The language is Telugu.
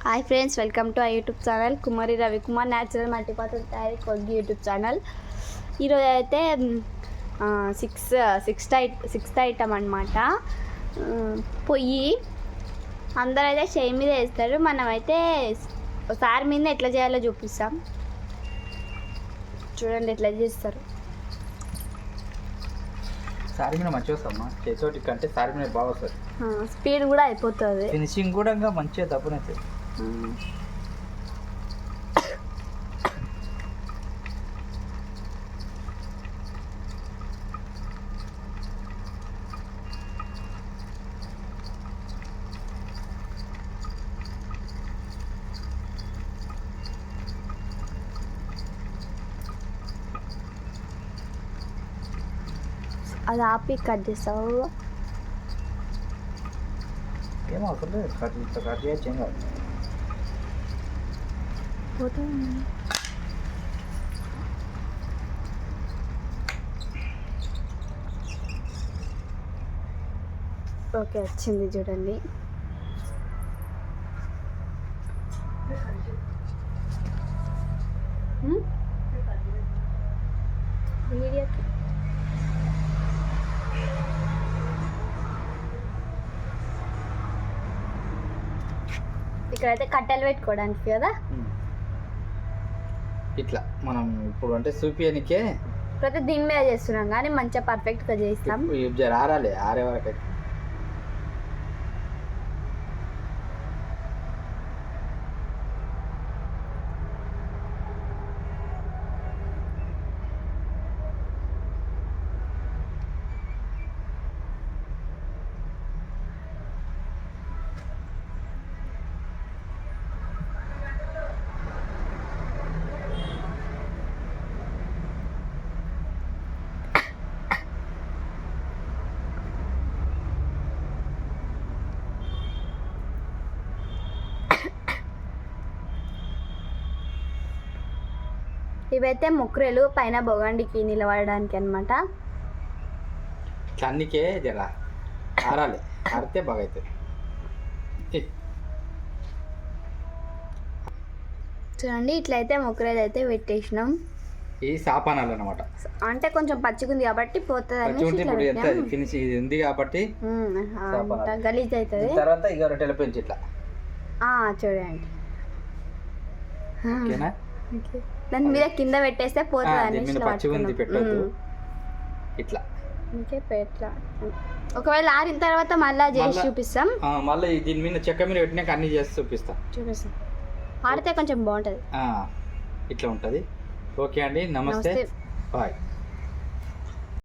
Hi friends, welcome to I YouTube channel Kumari Ravikumar natural multipurpose తయారీ కొద్ది యూట్యూబ్ ఛానల్. ఈరోజు అయితే సిక్స్త్ ఐటమ్ అనమాట. పొయ్యి అందరైతే చేయి మీద వేస్తారు, మనమైతే సారి మీద ఎట్లా చేయాలో చూపిస్తాం. చూడండి ఎట్లా చేస్తారు. సారీ మీద మంచిగా వస్తామా, చేతోటి కంటే సారీ మీద బాగా వస్తుంది. స్పీడ్ కూడా అయిపోతుంది, ఫినిషింగ్ కూడా ఇంకా మంచిగా తప్పునైతే. అది ఆపి కట్ చేస్తావు. ఏం అవసరం లేదు, కట్ చేయొచ్చు, ఏం కాదు. ఓకే, వచ్చింది చూడండి. ఇక్కడైతే కట్టెలు పెట్టుకోవడానికి కదా, ఇట్లా మనం ఇప్పుడు అంటే చూపియనికే ప్రతి దీని మీద చేస్తున్నాం కానీ మంచిగా పర్ఫెక్ట్గా చేస్తాం. ఆరాలి, ఆరే వరకు. ఇవైతే ముక్రెలు పైన బొగండికి నిలబడడానికి అనమాట. అన్నికే జర ఆరాలి, ఆరితే బాగా అవుతుంది. చూడండి, ఇట్లయితే మొక్కరేది అయితే పెట్టేసినాం. ఈ సాపానాలు అనమాట, అంటే కొంచెం పచ్చిగుంది కాబట్టి పోతుంది, ఫినిష్ ఇది ఉంది కాబట్టి గలీజ్ అవుతుంది. తర్వాత ఇక రొట్టెల పెంచి ఇట్లా చూడండి. ఓకేనా, దాని మీద కింద పెట్టేస్తే పోతుంది. పచ్చిగుంది పెట్టద్దు, ఇట్లా ఒకవేళ ఆరిన తర్వాత మళ్ళీ చేసి చూపిస్తాం. మళ్ళీ దీని మీద చెక్క మీద పెట్టినాక అన్ని చేసి చూపిస్తాం. ఆడితే కొంచెం బాగుంటుంది. ఇట్లా ఉంటుంది. ఓకే అండి, నమస్తే, బాయ్.